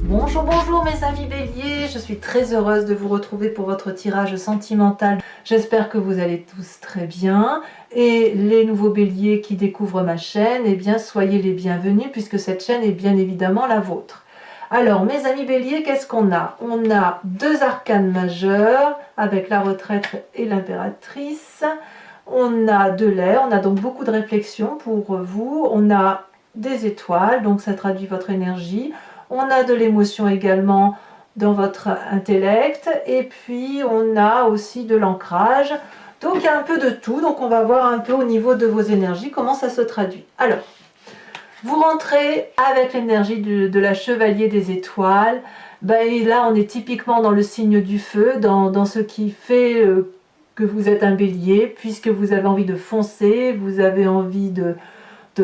Bonjour, bonjour mes amis béliers, je suis très heureuse de vous retrouver pour votre tirage sentimental. J'espère que vous allez tous très bien. Et les nouveaux béliers qui découvrent ma chaîne, eh bien soyez les bienvenus puisque cette chaîne est bien évidemment la vôtre. Alors mes amis béliers, qu'est-ce qu'on a? On a deux arcanes majeurs avec la retraite et l'impératrice. On a de l'air, on a donc beaucoup de réflexion pour vous. On a des étoiles, donc ça traduit votre énergie. On a de l'émotion également dans votre intellect. Et puis on a aussi de l'ancrage. Donc il y a un peu de tout. Donc on va voir un peu au niveau de vos énergies comment ça se traduit. Alors, vous rentrez avec l'énergie de la chevalier des étoiles. Et là on est typiquement dans le signe du feu, dans ce qui fait que vous êtes un bélier, puisque vous avez envie de foncer, vous avez envie de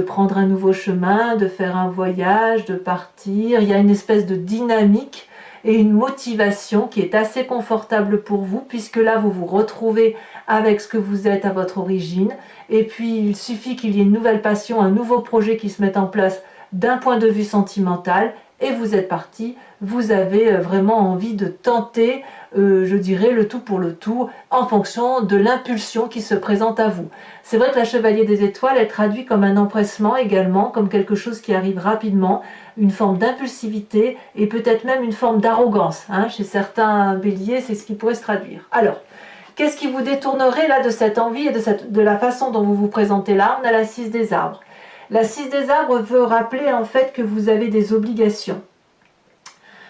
prendre un nouveau chemin, de faire un voyage, de partir. Il y a une espèce de dynamique et une motivation qui est assez confortable pour vous, puisque là vous vous retrouvez avec ce que vous êtes à votre origine. Et puis il suffit qu'il y ait une nouvelle passion, un nouveau projet qui se mette en place d'un point de vue sentimental, et vous êtes parti. Vous avez vraiment envie de tenter, je dirais, le tout pour le tout, en fonction de l'impulsion qui se présente à vous. C'est vrai que la chevalier des étoiles, elle traduit comme un empressement également, comme quelque chose qui arrive rapidement, une forme d'impulsivité et peut-être même une forme d'arrogance. Chez certains béliers, c'est ce qui pourrait se traduire. Alors, qu'est-ce qui vous détournerait là de cette envie et de la façon dont vous vous présentez là? On a la 6 des arbres. La 6 des arbres veut rappeler en fait que vous avez des obligations.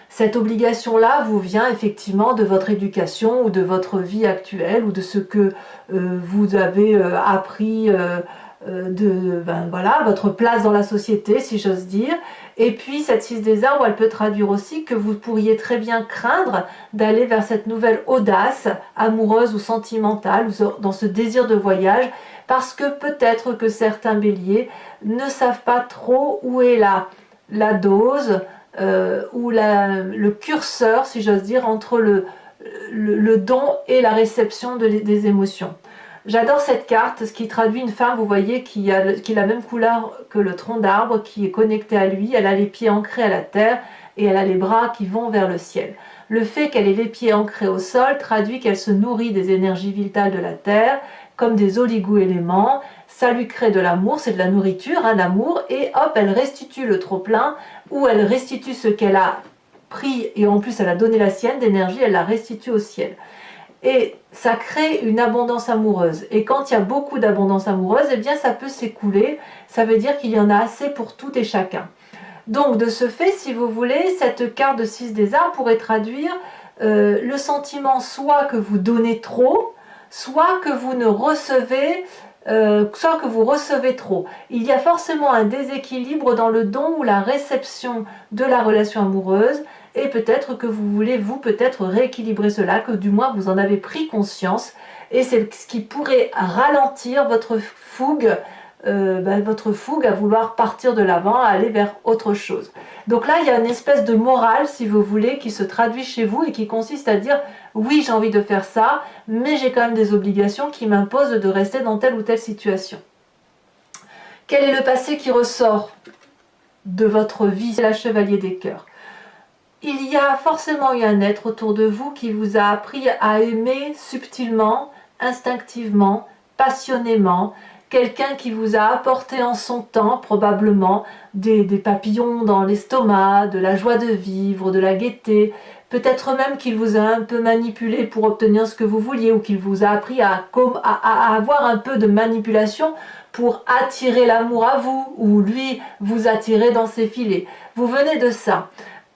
Cette obligation-là vous vient effectivement de votre éducation ou de votre vie actuelle ou de ce que vous avez appris voilà, votre place dans la société, si j'ose dire. Et puis cette 6 des arbres, elle peut traduire aussi que vous pourriez très bien craindre d'aller vers cette nouvelle audace amoureuse ou sentimentale, ou dans ce désir de voyage, parce que peut-être que certains béliers ne savent pas trop où est la dose, ou le curseur, si j'ose dire, entre le don et la réception des émotions. J'adore cette carte, ce qui traduit une femme, vous voyez, qui a la même couleur que le tronc d'arbre, qui est connectée à lui. Elle a les pieds ancrés à la terre et elle a les bras qui vont vers le ciel. Le fait qu'elle ait les pieds ancrés au sol traduit qu'elle se nourrit des énergies vitales de la terre, comme des oligo-éléments. Ça lui crée de l'amour, c'est de la nourriture, l'amour, et hop, elle restitue le trop-plein, ou elle restitue ce qu'elle a pris, et en plus elle a donné la sienne d'énergie, elle la restitue au ciel. Et ça crée une abondance amoureuse. Et quand il y a beaucoup d'abondance amoureuse, eh bien ça peut s'écouler. Ça veut dire qu'il y en a assez pour tout et chacun. Donc de ce fait, si vous voulez, cette carte de 6 des arbres pourrait traduire le sentiment soit que vous donnez trop, soit que vous ne recevez, soit que vous recevez trop. Il y a forcément un déséquilibre dans le don ou la réception de la relation amoureuse. Et peut-être que vous voulez, vous, peut-être rééquilibrer cela, que du moins vous en avez pris conscience, et c'est ce qui pourrait ralentir votre fougue à vouloir partir de l'avant, à aller vers autre chose. Donc là, il y a une espèce de morale, si vous voulez, qui se traduit chez vous et qui consiste à dire « oui, j'ai envie de faire ça, mais j'ai quand même des obligations qui m'imposent de rester dans telle ou telle situation ». Quel est le passé qui ressort de votre vie? C'est la chevalier des cœurs. Il y a forcément eu un être autour de vous qui vous a appris à aimer subtilement, instinctivement, passionnément, quelqu'un qui vous a apporté en son temps probablement des papillons dans l'estomac, de la joie de vivre, de la gaieté, peut-être même qu'il vous a un peu manipulé pour obtenir ce que vous vouliez, ou qu'il vous a appris à avoir un peu de manipulation pour attirer l'amour à vous, ou lui vous attirer dans ses filets. Vous venez de ça.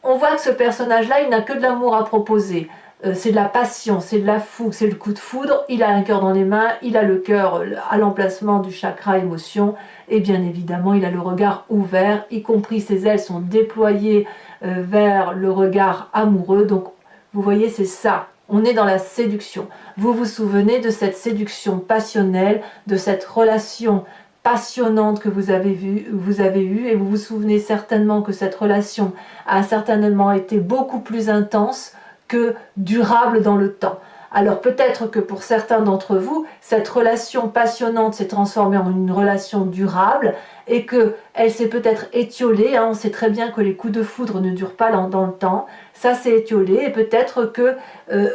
On voit que ce personnage-là, il n'a que de l'amour à proposer. C'est de la passion, c'est de la fougue, c'est le coup de foudre. Il a un cœur dans les mains, il a le cœur à l'emplacement du chakra émotion. Et bien évidemment, il a le regard ouvert, y compris ses ailes sont déployées vers le regard amoureux. Donc, vous voyez, c'est ça. On est dans la séduction. Vous vous souvenez de cette séduction passionnelle, de cette relation passionnante que vous avez eue, et vous vous souvenez certainement que cette relation a certainement été beaucoup plus intense que durable dans le temps. Alors peut-être que pour certains d'entre vous, cette relation passionnante s'est transformée en une relation durable et qu'elle s'est peut-être étiolée. On sait très bien que les coups de foudre ne durent pas dans le temps. Ça s'est étiolé et peut-être que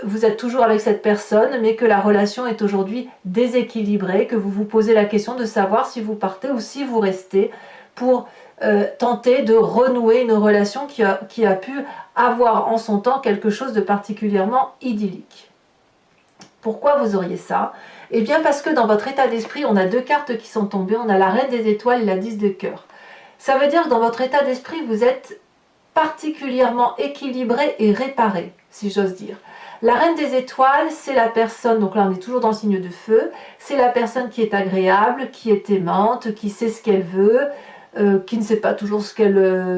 vous êtes toujours avec cette personne, mais que la relation est aujourd'hui déséquilibrée, que vous vous posez la question de savoir si vous partez ou si vous restez pour tenter de renouer une relation qui a pu avoir en son temps quelque chose de particulièrement idyllique. Pourquoi vous auriez ça? Eh bien parce que dans votre état d'esprit, on a deux cartes qui sont tombées, on a la reine des étoiles et la 10 de cœur. Ça veut dire que dans votre état d'esprit, vous êtes particulièrement équilibré et réparé, si j'ose dire. La reine des étoiles, c'est la personne, donc là on est toujours dans le signe de feu, c'est la personne qui est agréable, qui est aimante, qui sait ce qu'elle veut, qui ne sait pas toujours ce qu'elle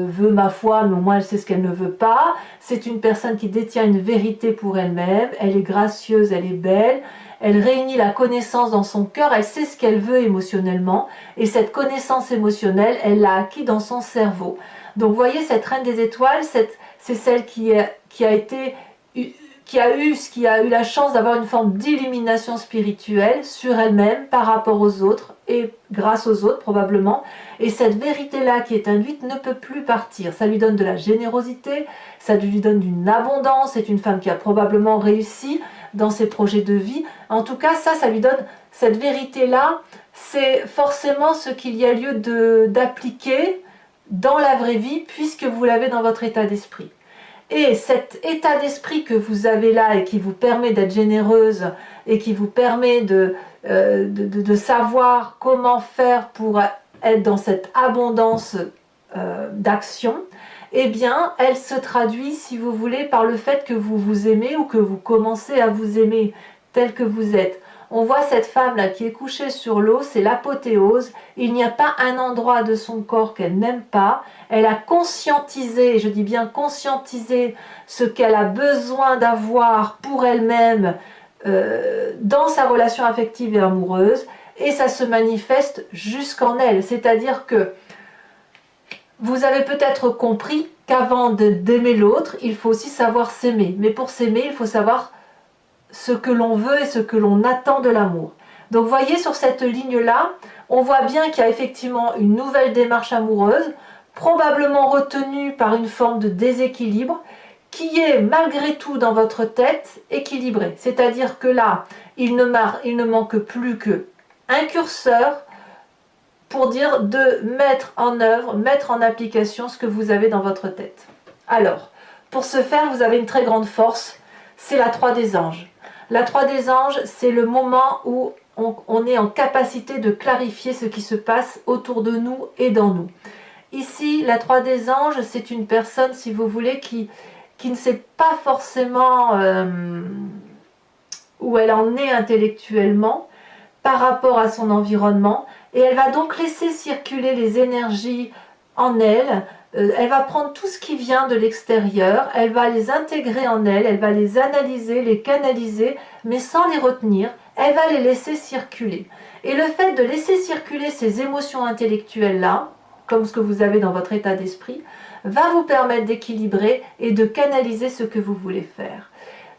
veut, ma foi, mais au moins elle sait ce qu'elle ne veut pas. C'est une personne qui détient une vérité pour elle-même, elle est gracieuse, elle est belle, elle réunit la connaissance dans son cœur, elle sait ce qu'elle veut émotionnellement, et cette connaissance émotionnelle, elle l'a acquis dans son cerveau. Donc vous voyez, cette reine des étoiles, c'est celle qui a eu la chance d'avoir une forme d'illumination spirituelle sur elle-même par rapport aux autres et grâce aux autres probablement. Et cette vérité-là qui est induite ne peut plus partir. Ça lui donne de la générosité, ça lui donne une abondance. C'est une femme qui a probablement réussi dans ses projets de vie. En tout cas, ça lui donne cette vérité-là. C'est forcément ce qu'il y a lieu d'appliquer dans la vraie vie puisque vous l'avez dans votre état d'esprit. Et cet état d'esprit que vous avez là et qui vous permet d'être généreuse et qui vous permet de savoir comment faire pour être dans cette abondance d'action, eh bien, elle se traduit, si vous voulez, par le fait que vous vous aimez ou que vous commencez à vous aimer tel que vous êtes. On voit cette femme-là qui est couchée sur l'eau, c'est l'apothéose. Il n'y a pas un endroit de son corps qu'elle n'aime pas. Elle a conscientisé, je dis bien conscientisé, ce qu'elle a besoin d'avoir pour elle-même dans sa relation affective et amoureuse. Et ça se manifeste jusqu'en elle. C'est-à-dire que vous avez peut-être compris qu'avant d'aimer l'autre, il faut aussi savoir s'aimer. Mais pour s'aimer, il faut savoir ce que l'on veut et ce que l'on attend de l'amour. Donc vous voyez, sur cette ligne-là, on voit bien qu'il y a effectivement une nouvelle démarche amoureuse, probablement retenue par une forme de déséquilibre, qui est malgré tout dans votre tête équilibrée. C'est-à-dire que là, il ne manque plus qu'un curseur pour dire de mettre en œuvre, mettre en application ce que vous avez dans votre tête. Alors, pour ce faire, vous avez une très grande force, c'est la 3 des anges. La 3 des anges, c'est le moment où on est en capacité de clarifier ce qui se passe autour de nous et dans nous. Ici, la 3 des anges, c'est une personne, si vous voulez, qui ne sait pas forcément où elle en est intellectuellement par rapport à son environnement, et elle va donc laisser circuler les énergies en elle. Elle va prendre tout ce qui vient de l'extérieur, elle va les intégrer en elle, elle va les analyser, les canaliser, mais sans les retenir, elle va les laisser circuler. Et le fait de laisser circuler ces émotions intellectuelles-là, comme ce que vous avez dans votre état d'esprit, va vous permettre d'équilibrer et de canaliser ce que vous voulez faire.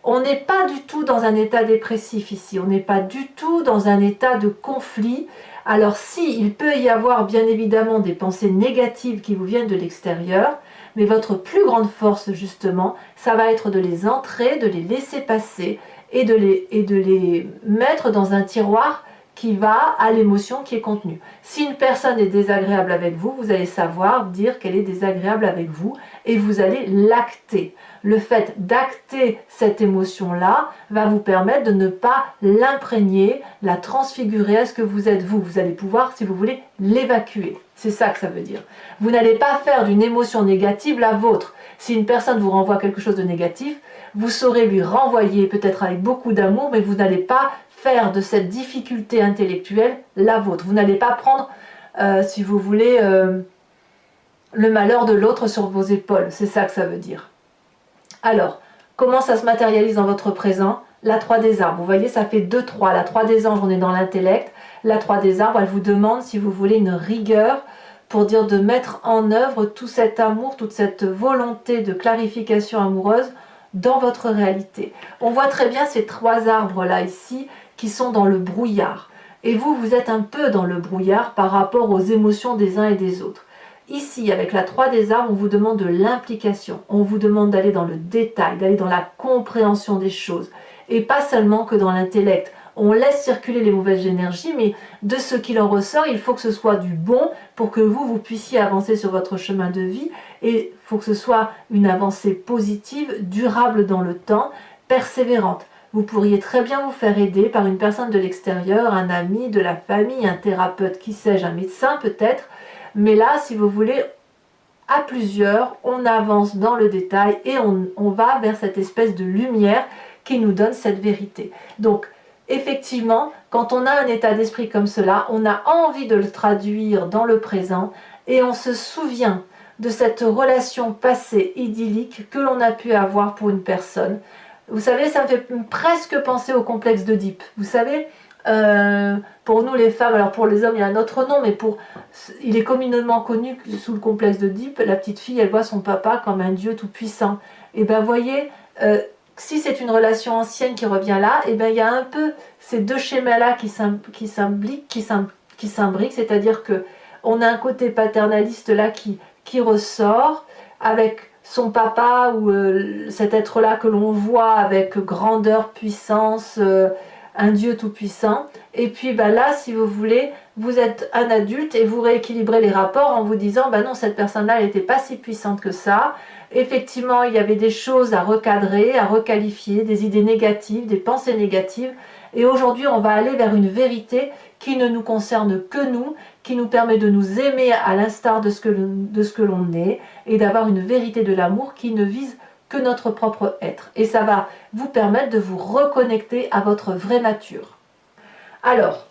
On n'est pas du tout dans un état dépressif ici, on n'est pas du tout dans un état de conflit. Alors si, il peut y avoir bien évidemment des pensées négatives qui vous viennent de l'extérieur, mais votre plus grande force justement, ça va être de les entrer, de les laisser passer et de les mettre dans un tiroir qui va à l'émotion qui est contenue. Si une personne est désagréable avec vous, vous allez savoir dire qu'elle est désagréable avec vous et vous allez l'acter. Le fait d'acter cette émotion-là va vous permettre de ne pas l'imprégner, la transfigurer à ce que vous êtes vous. Vous allez pouvoir, si vous voulez, l'évacuer. C'est ça que ça veut dire. Vous n'allez pas faire d'une émotion négative la vôtre. Si une personne vous renvoie quelque chose de négatif, vous saurez lui renvoyer, peut-être avec beaucoup d'amour, mais vous n'allez pas faire de cette difficulté intellectuelle la vôtre. Vous n'allez pas prendre, si vous voulez, le malheur de l'autre sur vos épaules. C'est ça que ça veut dire. Alors, comment ça se matérialise dans votre présent? La 3 des arbres. Vous voyez, ça fait 2-3. La 3 des anges, on est dans l'intellect. La 3 des arbres, elle vous demande, si vous voulez, une rigueur pour dire de mettre en œuvre tout cet amour, toute cette volonté de clarification amoureuse dans votre réalité. On voit très bien ces 3 arbres là ici qui sont dans le brouillard. Et vous, vous êtes un peu dans le brouillard par rapport aux émotions des uns et des autres. Ici, avec la 3 des arbres, on vous demande de l'implication. On vous demande d'aller dans le détail, d'aller dans la compréhension des choses. Et pas seulement que dans l'intellect. On laisse circuler les mauvaises énergies, mais de ce qu'il en ressort, il faut que ce soit du bon pour que vous puissiez avancer sur votre chemin de vie. Et il faut que ce soit une avancée positive, durable dans le temps, persévérante. Vous pourriez très bien vous faire aider par une personne de l'extérieur, un ami, de la famille, un thérapeute, qui sais-je, un médecin peut-être. Mais là, si vous voulez, à plusieurs, on avance dans le détail et on va vers cette espèce de lumière qui nous donne cette vérité. Donc, effectivement, quand on a un état d'esprit comme cela, on a envie de le traduire dans le présent et on se souvient de cette relation passée idyllique que l'on a pu avoir pour une personne. Vous savez, ça me fait presque penser au complexe d'Oedipe. Vous savez, pour nous les femmes, alors pour les hommes il y a un autre nom, mais il est communément connu sous le complexe d'Oedipe, la petite fille elle voit son papa comme un dieu tout puissant. Et bien voyez, si c'est une relation ancienne qui revient là, et bien il y a un peu ces 2 schémas là qui s'imbriquent, c'est-à-dire que on a un côté paternaliste là qui ressort avec son papa ou cet être-là que l'on voit avec grandeur, puissance, un Dieu tout-puissant. Et puis là, si vous voulez, vous êtes un adulte et vous rééquilibrez les rapports en vous disant, non, cette personne-là, elle n'était pas si puissante que ça. Effectivement, il y avait des choses à recadrer, à requalifier, des idées négatives, des pensées négatives. Et aujourd'hui, on va aller vers une vérité qui ne nous concerne que nous, qui nous permet de nous aimer à l'instar de ce que l'on est et d'avoir une vérité de l'amour qui ne vise que notre propre être. Et ça va vous permettre de vous reconnecter à votre vraie nature. Alors,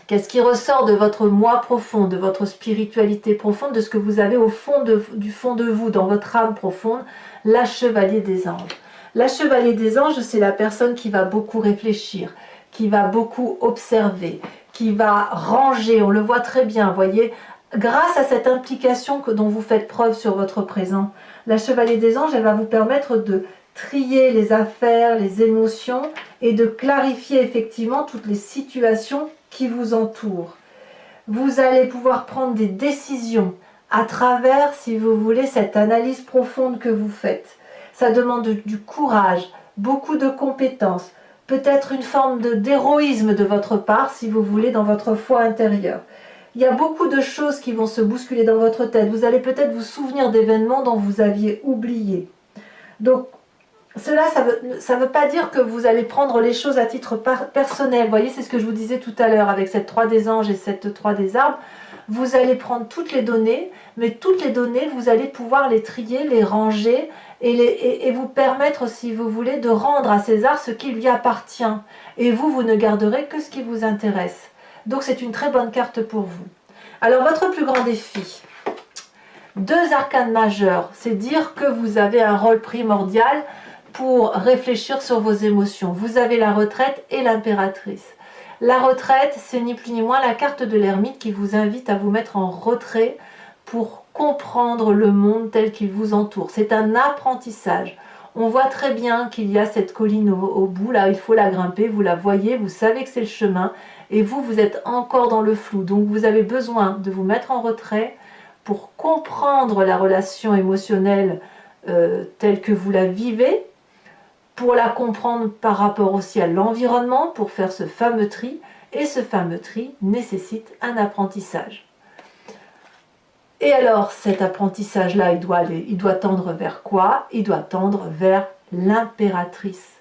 qu'est-ce qui ressort de votre moi profond, de votre spiritualité profonde, de ce que vous avez au fond du fond de vous, dans votre âme profonde? La chevalier des anges. La chevalier des anges, c'est la personne qui va beaucoup réfléchir, qui va beaucoup observer, qui va ranger, on le voit très bien, voyez, grâce à cette implication dont vous faites preuve sur votre présent. La chevalier des anges, elle va vous permettre de trier les affaires, les émotions et de clarifier effectivement toutes les situations qui vous entourent. Vous allez pouvoir prendre des décisions à travers, si vous voulez, cette analyse profonde que vous faites. Ça demande du courage, beaucoup de compétences, peut-être une forme d'héroïsme de votre part, si vous voulez, dans votre foi intérieure. Il y a beaucoup de choses qui vont se bousculer dans votre tête. Vous allez peut-être vous souvenir d'événements dont vous aviez oublié. Donc, cela, ça veut pas dire que vous allez prendre les choses à titre personnel. Vous voyez, c'est ce que je vous disais tout à l'heure avec cette 3 des anges et cette 3 des arbres. Vous allez prendre toutes les données, mais toutes les données, vous allez pouvoir les trier, les ranger et vous permettre, si vous voulez, de rendre à César ce qui lui appartient. Et vous ne garderez que ce qui vous intéresse. Donc c'est une très bonne carte pour vous. Alors votre plus grand défi, 2 arcanes majeurs, c'est dire que vous avez un rôle primordial pour réfléchir sur vos émotions. Vous avez la retraite et l'impératrice. La retraite, c'est ni plus ni moins la carte de l'ermite qui vous invite à vous mettre en retrait pour comprendre le monde tel qu'il vous entoure. C'est un apprentissage. On voit très bien qu'il y a cette colline au bout, là il faut la grimper, vous la voyez, vous savez que c'est le chemin, et vous êtes encore dans le flou. Donc vous avez besoin de vous mettre en retrait pour comprendre la relation émotionnelle telle que vous la vivez, pour la comprendre par rapport aussi à l'environnement, pour faire ce fameux tri, et ce fameux tri nécessite un apprentissage. Et alors cet apprentissage-là, il doit tendre vers quoi? Il doit tendre vers l'impératrice.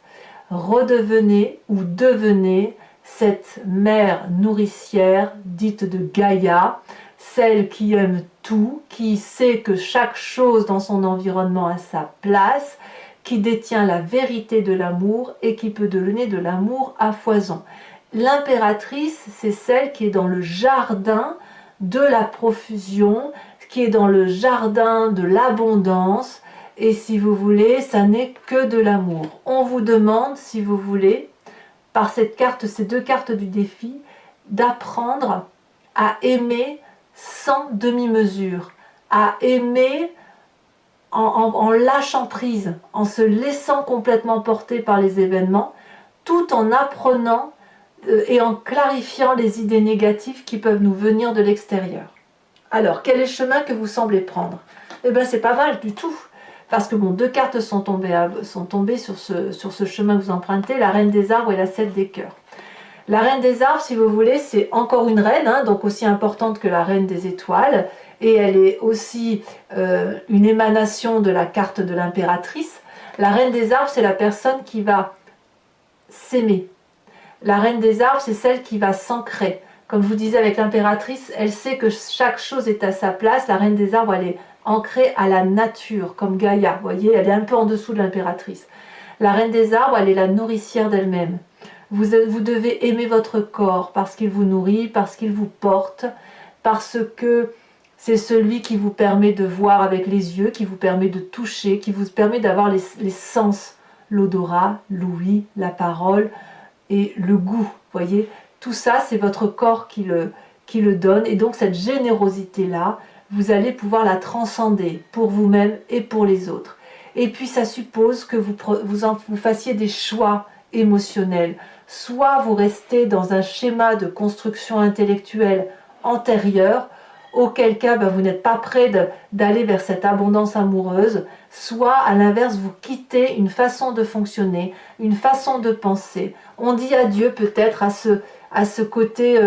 Redevenez ou devenez cette mère nourricière dite de Gaïa, celle qui aime tout, qui sait que chaque chose dans son environnement a sa place, qui détient la vérité de l'amour et qui peut donner de l'amour à foison. L'impératrice, c'est celle qui est dans le jardin de la profusion, qui est dans le jardin de l'abondance, et si vous voulez, ça n'est que de l'amour. On vous demande, si vous voulez, par cette carte, ces 2 cartes du défi, d'apprendre à aimer sans demi-mesure, à aimer en lâchant prise, en se laissant complètement porter par les événements, tout en apprenant et en clarifiant les idées négatives qui peuvent nous venir de l'extérieur. Alors, quel est le chemin que vous semblez prendre? Eh bien, c'est pas mal du tout, parce que bon, 2 cartes sont tombées sur ce chemin que vous empruntez, la Reine des Arbres et la 7 des Cœurs. La Reine des Arbres, si vous voulez, c'est encore une reine, hein, donc aussi importante que la Reine des Étoiles, et elle est aussi une émanation de la carte de l'impératrice. La Reine des Arbres, c'est la personne qui va s'aimer. La Reine des Arbres, c'est celle qui va s'ancrer. Comme je vous disais avec l'impératrice, elle sait que chaque chose est à sa place. La Reine des Arbres, elle est ancrée à la nature, comme Gaïa. Vous voyez, elle est un peu en dessous de l'impératrice. La Reine des Arbres, elle est la nourricière d'elle-même. Vous devez aimer votre corps parce qu'il vous nourrit, parce qu'il vous porte, parce que c'est celui qui vous permet de voir avec les yeux, qui vous permet de toucher, qui vous permet d'avoir les sens, l'odorat, l'ouïe, la parole et le goût. Voyez, tout ça, c'est votre corps qui le donne. Et donc cette générosité-là, vous allez pouvoir la transcender pour vous-même et pour les autres. Et puis ça suppose que vous fassiez des choix émotionnels. Soit vous restez dans un schéma de construction intellectuelle antérieure, auquel cas vous n'êtes pas prêt d'aller vers cette abondance amoureuse, soit à l'inverse vous quittez une façon de fonctionner, une façon de penser. On dit adieu peut-être à ce côté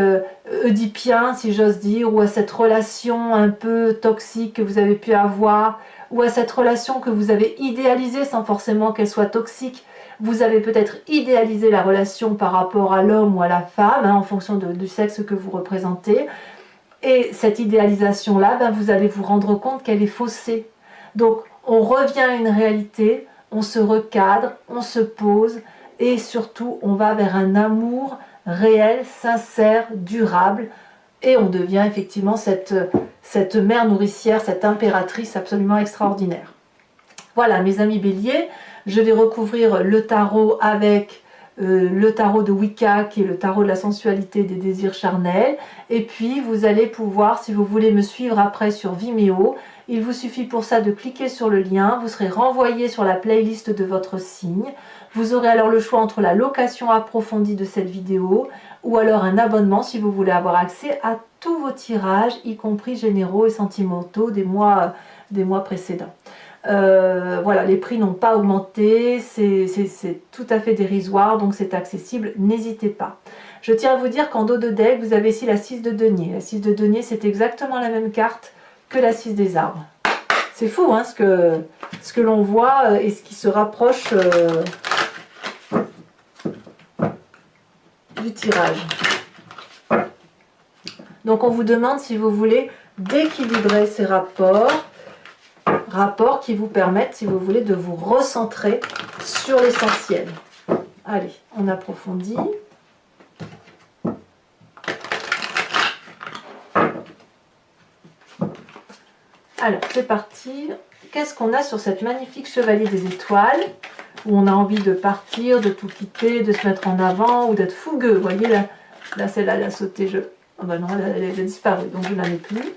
oedipien, si j'ose dire, ou à cette relation un peu toxique que vous avez pu avoir, ou à cette relation que vous avez idéalisée sans forcément qu'elle soit toxique. Vous avez peut-être idéalisé la relation par rapport à l'homme ou à la femme, hein, en fonction du sexe que vous représentez. Et cette idéalisation-là, vous allez vous rendre compte qu'elle est faussée. Donc, on revient à une réalité, on se recadre, on se pose, et surtout, on va vers un amour réel, sincère, durable, et on devient effectivement cette mère nourricière, cette impératrice absolument extraordinaire. Voilà, mes amis Bélier, je vais recouvrir le tarot avec le tarot de Wicca, qui est le tarot de la sensualité et des désirs charnels. Et puis, vous allez pouvoir, si vous voulez me suivre après sur Vimeo, il vous suffit pour ça de cliquer sur le lien. Vous serez renvoyé sur la playlist de votre signe. Vous aurez alors le choix entre la location approfondie de cette vidéo ou alors un abonnement si vous voulez avoir accès à tous vos tirages, y compris généraux et sentimentaux des mois précédents. Voilà, les prix n'ont pas augmenté, c'est tout à fait dérisoire, donc c'est accessible, n'hésitez pas. Je tiens à vous dire qu'en dos de deck, vous avez ici la 6 de denier. La 6 de denier, c'est exactement la même carte que la 6 des arbres. C'est fou, hein, ce que l'on voit et ce qui se rapproche du tirage. Donc on vous demande si vous voulez d'équilibrer ces rapports qui vous permettent, si vous voulez, de vous recentrer sur l'essentiel. Allez, on approfondit. Alors, c'est parti. Qu'est-ce qu'on a sur cette magnifique chevalier des étoiles, où on a envie de partir, de tout quitter, de se mettre en avant, ou d'être fougueux. Vous voyez, là celle-là, elle a sauté. Oh ben non, elle a disparu, donc je ne la mets plus.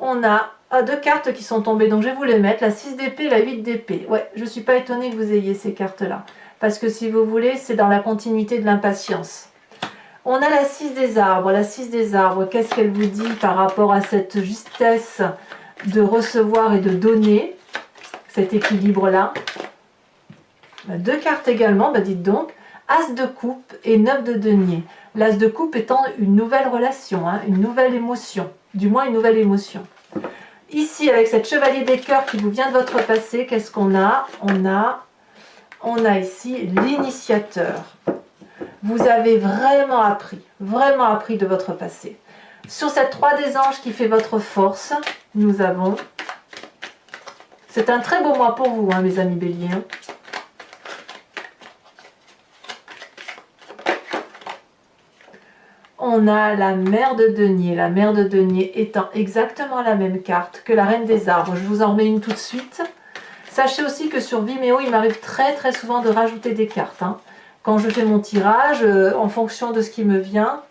On a 2 cartes qui sont tombées, donc je vais vous les mettre, la 6 d'épée et la 8 d'épée. Ouais, je ne suis pas étonnée que vous ayez ces cartes-là, parce que si vous voulez, c'est dans la continuité de l'impatience. On a la 6 des arbres. La 6 des arbres, qu'est-ce qu'elle vous dit par rapport à cette justesse de recevoir et de donner, cet équilibre-là? 2 cartes également, dites donc, As de coupe et 9 de denier. L'As de coupe étant une nouvelle relation, hein, une nouvelle émotion, du moins une nouvelle émotion. Ici, avec cette chevalier des cœurs qui vous vient de votre passé, qu'est-ce qu'on a? On a ici l'initiateur. Vous avez vraiment appris de votre passé. Sur cette 3 des anges qui fait votre force, nous avons... C'est un très beau mois pour vous, hein, mes amis béliers. On a la mère de denier. La mère de denier étant exactement la même carte que la reine des arbres. Je vous en remets une tout de suite. Sachez aussi que sur Vimeo, il m'arrive très souvent de rajouter des cartes. Hein. Quand je fais mon tirage, en fonction de ce qui me vient,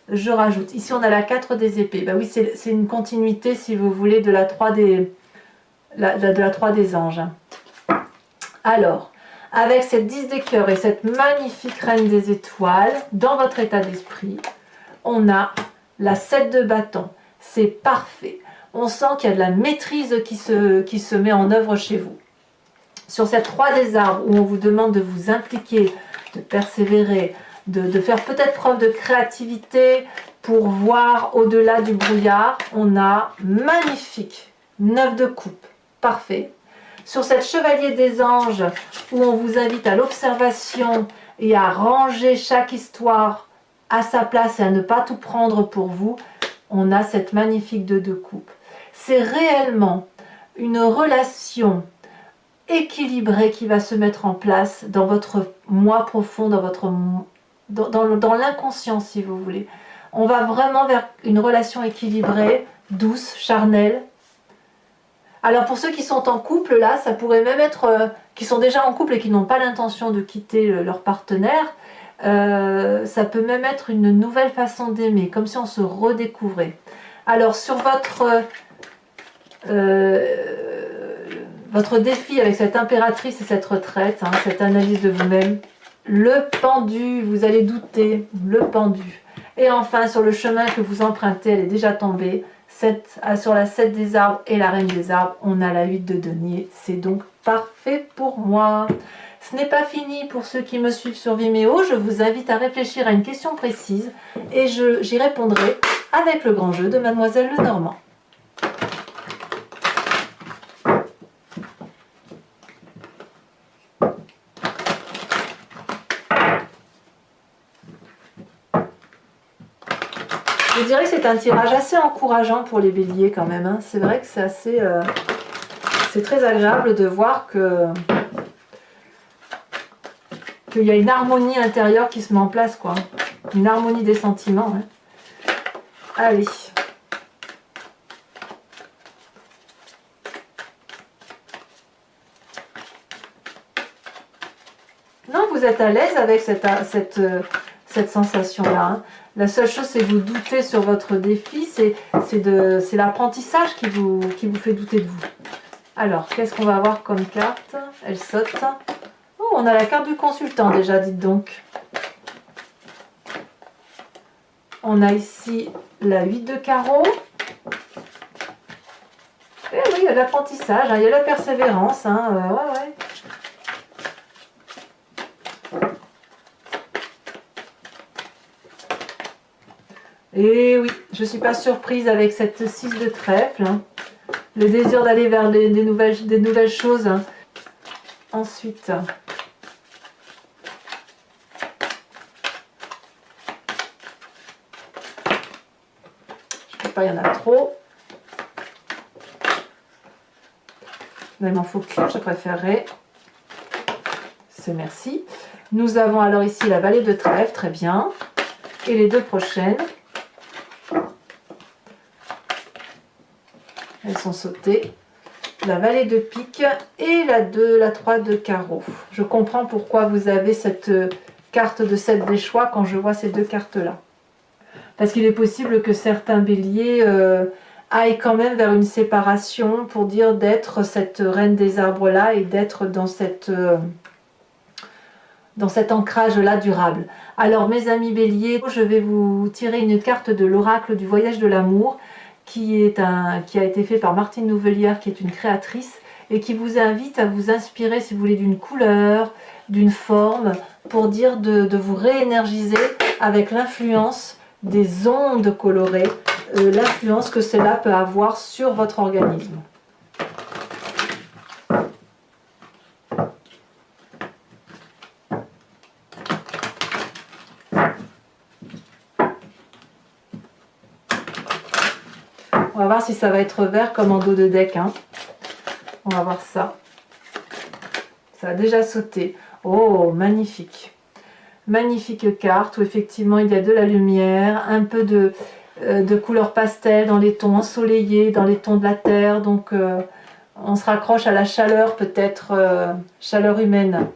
je rajoute. Ici, on a la 4 des épées. Ben oui, c'est une continuité, si vous voulez, de la 3 des, de la 3 des anges. Alors, avec cette 10 des cœurs et cette magnifique reine des étoiles, dans votre état d'esprit, on a la 7 de bâton. C'est parfait. On sent qu'il y a de la maîtrise qui se met en œuvre chez vous. Sur cette 3 des arbres, où on vous demande de vous impliquer, de persévérer, de faire peut-être preuve de créativité pour voir au-delà du brouillard, on a magnifique 9 de coupe. Parfait. Sur cette chevalier des anges, où on vous invite à l'observation et à ranger chaque histoire à sa place et à ne pas tout prendre pour vous, on a cette magnifique 2 de coupe. C'est réellement une relation équilibrée qui va se mettre en place dans votre moi profond, dans l'inconscient, si vous voulez. On va vraiment vers une relation équilibrée, douce, charnelle. Alors pour ceux qui sont en couple, là, ça pourrait même être, qui sont déjà en couple et qui n'ont pas l'intention de quitter leur partenaire, ça peut même être une nouvelle façon d'aimer, comme si on se redécouvrait. Alors sur votre défi avec cette impératrice et cette retraite, hein, cette analyse de vous-même, le pendu, vous allez douter, le pendu. Et enfin, sur le chemin que vous empruntez, elle est déjà tombée. Sur la 7 des arbres et la reine des arbres, on a la 8 de denier. C'est donc parfait pour moi. Ce n'est pas fini pour ceux qui me suivent sur Vimeo. Je vous invite à réfléchir à une question précise et j'y répondrai avec le grand jeu de Mademoiselle Lenormand. Je dirais que c'est un tirage assez encourageant pour les béliers quand même. Hein. C'est vrai que c'est assez... c'est très agréable de voir qu'il y a une harmonie intérieure qui se met en place, quoi. Une harmonie des sentiments. Hein. Allez. Non, vous êtes à l'aise avec cette sensation-là. Hein. La seule chose, c'est que vous doutez sur votre défi, c'est l'apprentissage qui vous fait douter de vous. Alors, qu'est-ce qu'on va avoir comme carte? Elle saute. Oh, on a la carte du consultant déjà, dites donc. On a ici la 8 de carreau. Et oui, il y a de l'apprentissage, hein, il y a la persévérance. Hein, ouais, ouais. Et oui, je ne suis pas surprise avec cette 6 de trèfle. Hein. Le désir d'aller vers des nouvelles choses. Hein. Ensuite, je ne sais pas, il y en a trop. Mais il m'en faut qu'une, je préférerais. C'est merci. Nous avons alors ici la vallée de trèfle, très bien. Et les 2 prochaines. Elles sont sautées. La vallée de pique et la 3 de carreau. Je comprends pourquoi vous avez cette carte de 7 des choix quand je vois ces 2 cartes-là. Parce qu'il est possible que certains béliers aillent quand même vers une séparation pour dire d'être cette reine des arbres-là et d'être dans cet ancrage-là durable. Alors mes amis béliers, je vais vous tirer une carte de l'oracle du voyage de l'amour qui a été fait par Martine Nouvelière, qui est une créatrice, et qui vous invite à vous inspirer, si vous voulez, d'une couleur, d'une forme, pour dire de vous réénergiser avec l'influence des ondes colorées, l'influence que cela peut avoir sur votre organisme. On va voir si ça va être vert comme en dos de deck. Hein. On va voir ça. Ça a déjà sauté. Oh, magnifique. Magnifique carte où effectivement il y a de la lumière, un peu de couleur pastel dans les tons ensoleillés, dans les tons de la terre. Donc on se raccroche à la chaleur peut-être, chaleur humaine.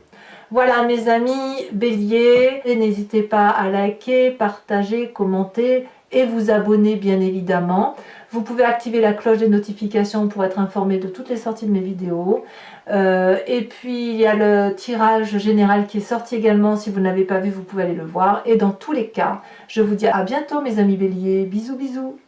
Voilà mes amis béliers, n'hésitez pas à liker, partager, commenter et vous abonner bien évidemment. Vous pouvez activer la cloche des notifications pour être informé de toutes les sorties de mes vidéos. Et puis il y a le tirage général qui est sorti également. Si vous n'avez pas vu, vous pouvez aller le voir. Et dans tous les cas, je vous dis à bientôt mes amis béliers. Bisous bisous.